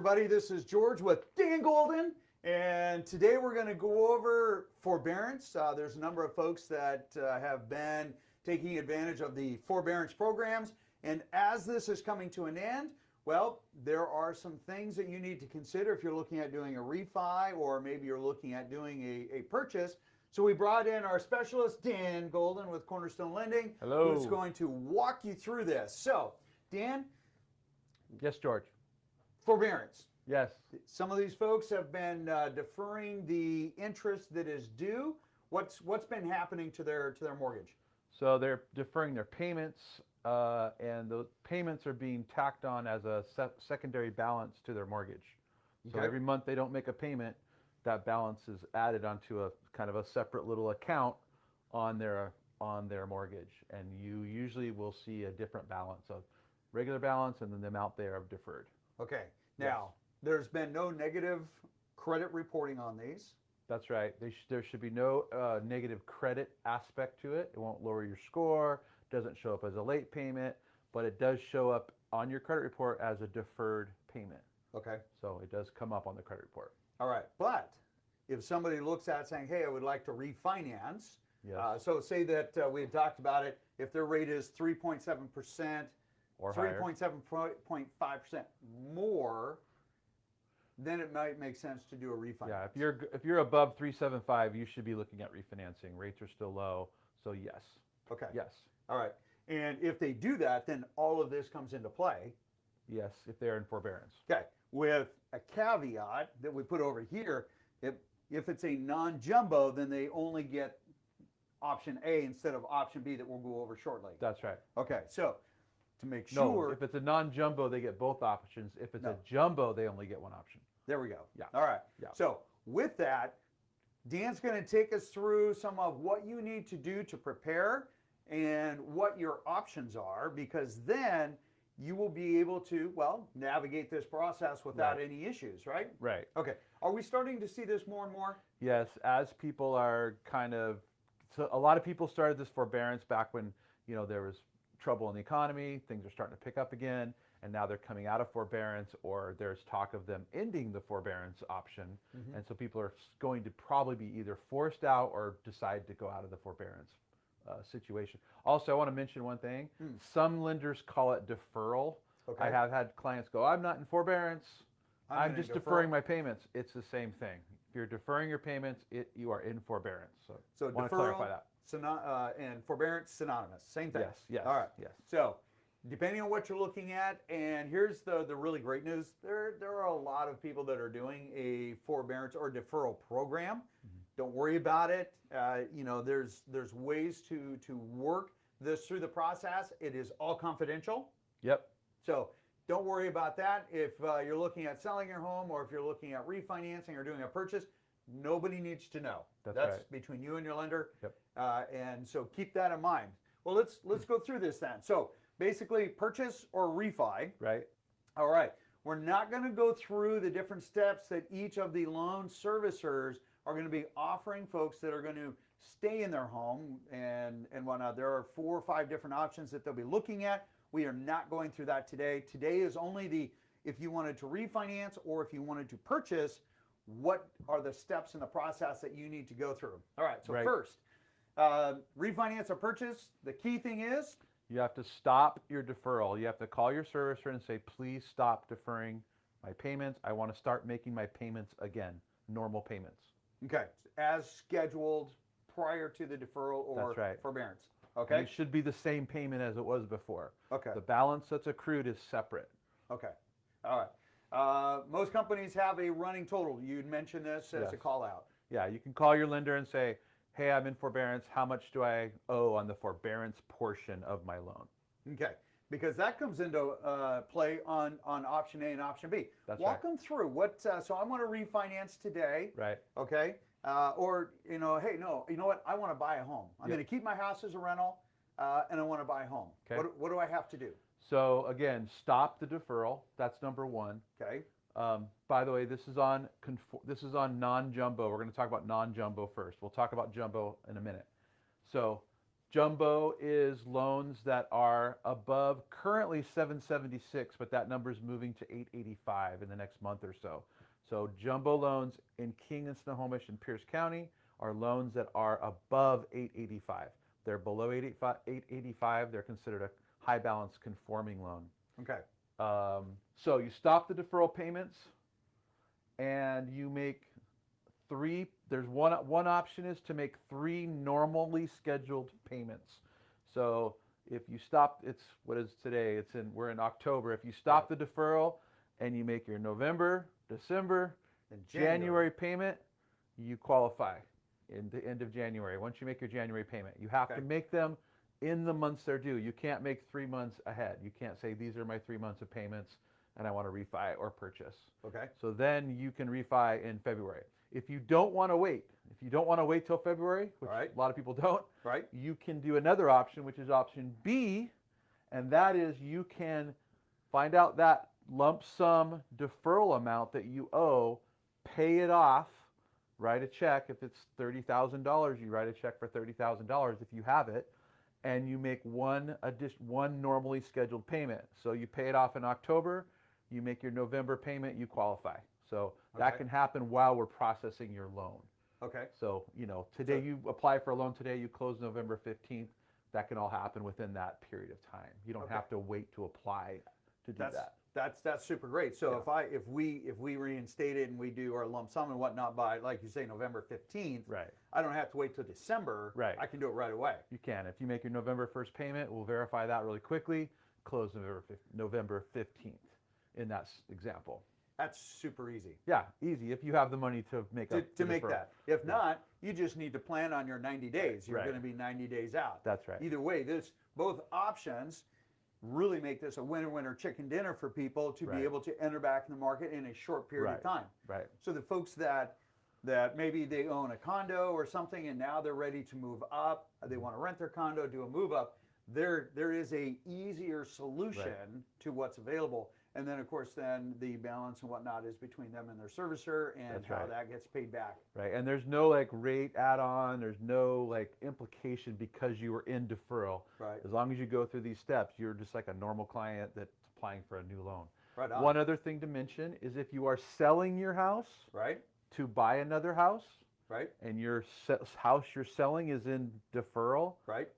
everybody. This is George with Dan Golden, and today we're going to go over forbearance. There's a number of folks that have been taking advantage of the forbearance programs, and as this is coming to an end, well, there are some things that you need to consider if you're looking at doing a refi or maybe you're looking at doing a purchase. So we brought in our specialist, Dan Golden with Cornerstone Lending, Hello. who's going to walk you through this. So, Dan? Yes, George. Forbearance. Yes. Some of these folks have been deferring the interest that is due. What's been happening to their mortgage? So they're deferring their payments, and the payments are being tacked on as a secondary balance to their mortgage. So Okay. every month they don't make a payment, that balance is added onto a kind of a separate little account on their mortgage, and you usually will see a different balance of regular balance and then the amount they have deferred. Okay. Now, there's been no negative credit reporting on these. That's right. There should be no negative credit aspect to it. It won't lower your score, doesn't show up as a late payment, but it does show up on your credit report as a deferred payment. Okay. So it does come up on the credit report. All right. But if somebody looks at saying, hey, I would like to refinance, Yes. so say that we had talked about it, if their rate is 3.7%, Or higher. 3.7.5% more, then it might make sense to do a refinance. Yeah, if you're above 375, you should be looking at refinancing. Rates are still low, so yes. Okay. Yes. All right. And if they do that, then all of this comes into play. Yes, if they're in forbearance. Okay. With a caveat that we put over here, if it's a non-jumbo, then they only get option A instead of option B that we'll go over shortly. That's right. Okay. So to make No, sure. if it's a non-jumbo, they get both options. If it's a jumbo, they only get one option. There we go. Yeah. All right. Yeah. So with that, Dan's going to take us through some of what you need to do to prepare and what your options are, because then you will be able to, well, navigate this process without any issues, right? Right. Okay. Are we starting to see this more and more? Yes, as people are so a lot of people started this forbearance back when, there was trouble in the economy, things are starting to pick up again, and now they're coming out of forbearance, or there's talk of them ending the forbearance option. Mm-hmm. And so people are going to probably be either forced out or decide to go out of the forbearance situation. Also, I want to mention one thing. Some lenders call it deferral. Okay. I have had clients go, I'm not in forbearance, I'm just deferring my payments. It's the same thing. If you're deferring your payments, you are in forbearance. So I want to clarify that. And forbearance synonymous, same thing. Yes, yes. All right. Yes. So depending on what you're looking at, and here's the really great news, there are a lot of people that are doing a forbearance or deferral program. Mm-hmm. Don't worry about it. There's ways to work this through the process. It is all confidential. Yep. So don't worry about that. If you're looking at selling your home, or if you're looking at refinancing or doing a purchase, nobody needs to know. That's right. Between you and your lender. Yep. And so keep that in mind. Well, let's go through this then. So basically, purchase or refi. Right. All right. We're not going to go through the different steps that each of the loan servicers are going to be offering folks that are going to stay in their home and whatnot. There are 4 or 5 different options that they'll be looking at. We are not going through that today. Today is only if you wanted to refinance or if you wanted to purchase, what are the steps in the process that you need to go through. All right. So first, refinance or purchase, the key thing is you have to stop your deferral. You have to call your servicer and say, please stop deferring my payments. I want to start making my payments again, normal payments. Okay, as scheduled prior to the deferral or That's right. forbearance. Okay. And it should be the same payment as it was before. Okay. The balance that's accrued is separate. Okay. All right. Most companies have a running total. You'd mentioned this as a call out. Yeah, you can call your lender and say, hey, I'm in forbearance. How much do I owe on the forbearance portion of my loan? Okay. Because that comes into play on option A and option B. Walk them through what. So I want to refinance today. Right. Okay. Or hey, no, you know what? I want to buy a home. I'm going to keep my house as a rental, and I want to buy a home. Okay. What do I have to do? So again, stop the deferral. That's number one. Okay. By the way, this is on non-jumbo. We're going to talk about non-jumbo first. We'll talk about jumbo in a minute. So Jumbo is loans that are above currently 776, but that number is moving to 885 in the next month or so. So jumbo loans in King and Snohomish and Pierce County are loans that are above 885. They're below 885. They're considered a high balance conforming loan. Okay. So you stop the deferral payments and you make three. There's one option is to make 3 normally scheduled payments. So if you stop, what is today? We're in October. If you stop the deferral and you make your November, December, and January payment, you qualify in the end of January. Once you make your January payment, you have to make them in the months they're due. You can't make 3 months ahead. You can't say these are my 3 months of payments and I want to refi or purchase. Okay. So then you can refi in February. If you don't want to wait, till February, which a lot of people don't, you can do another option, which is option B, and that is you can find out that lump sum deferral amount that you owe, pay it off, write a check. If it's $30,000, you write a check for $30,000 if you have it, and you make one normally scheduled payment. So you pay it off in October, you make your November payment, you qualify. So that can happen while we're processing your loan. Okay. So, today you apply for a loan today, you close November 15th. That can all happen within that period of time. You don't have to wait to apply to do that. That's super great. So if we reinstate it and we do our lump sum and whatnot by, like you say, November 15th, I don't have to wait till December. I can do it right away. You can. If you make your November 1st payment, we'll verify that really quickly. Close November 15th in that example. That's super easy. Yeah, easy if you have the money to make to make that. If not, you just need to plan on your 90 days. You're going to be 90 days out. That's right. Either way, both options really make this a winner chicken dinner for people to be able to enter back in the market in a short period of time. Right. So the folks that maybe they own a condo or something and now they're ready to move up, they want to rent their condo, do a move up, there is a easier solution to what's available. And then, of course, the balance and whatnot is between them and their servicer and how that gets paid back. Right, and there's no rate add-on, there's no implication because you were in deferral. Right. As long as you go through these steps, you're just like a normal client that's applying for a new loan. Right on. One other thing to mention is if you are selling your house to buy another house, and your house you're selling is in deferral,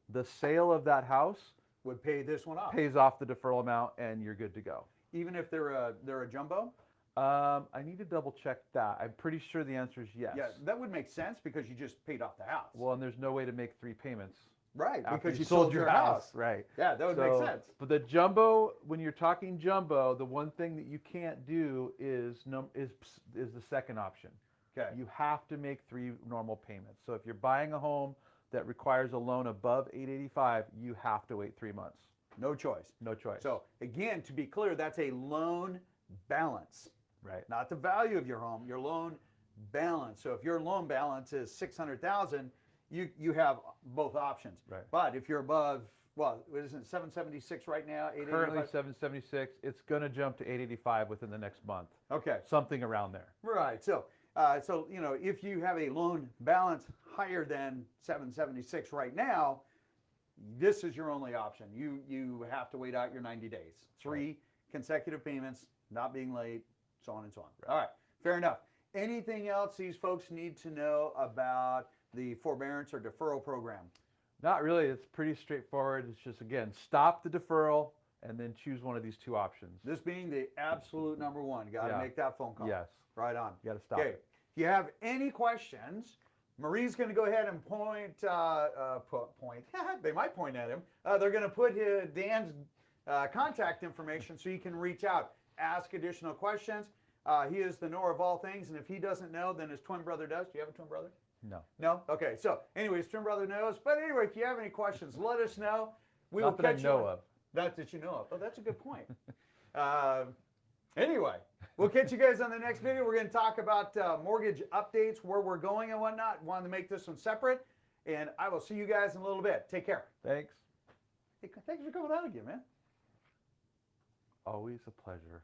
the sale of that house would pay this one off. Pays off the deferral amount and you're good to go. Even if they're a jumbo? I need to double check that. I'm pretty sure the answer is yes. Yeah, that would make sense because you just paid off the house. Well, and there's no way to make 3 payments. Right, because you sold your house. Right. Yeah, that would make sense. But the jumbo, when you're talking jumbo, the one thing that you can't do is the second option. Okay. You have to make 3 normal payments. So if you're buying a home that requires a loan above 885, you have to wait 3 months. No choice. No choice. So again, to be clear, that's a loan balance. Right. Not the value of your home, your loan balance. So if your loan balance is $600,000, you have both options. Right. But if you're above, well, isn't it 776 right now? Currently 776. It's going to jump to 885 within the next month. Okay. Something around there. Right. So if you have a loan balance higher than 776 right now, this is your only option. You have to wait out your 90 days. 3 consecutive payments, not being late, so on and so on. Right. All right, fair enough. Anything else these folks need to know about the forbearance or deferral program? Not really. It's pretty straightforward. It's just, again, stop the deferral and then choose one of these 2 options. This being the absolute number one. Got to make that phone call. Yes. Right on. You got to stop it. If you have any questions, Marie's going to go ahead and point. They might point at him. They're going to put Dan's contact information so you can reach out, ask additional questions. He is the knower of all things, and if he doesn't know, then his twin brother does. Do you have a twin brother? No. No? Okay. So, anyways, twin brother knows. But anyway, if you have any questions, let us know. We Not will that catch I know you. of. Not that you know of. Oh, that's a good point. Anyway, we'll catch you guys on the next video. We're going to talk about mortgage updates, where we're going and whatnot. Wanted to make this one separate. And I will see you guys in a little bit. Take care. Thanks. Hey, thanks for coming out again, man. Always a pleasure.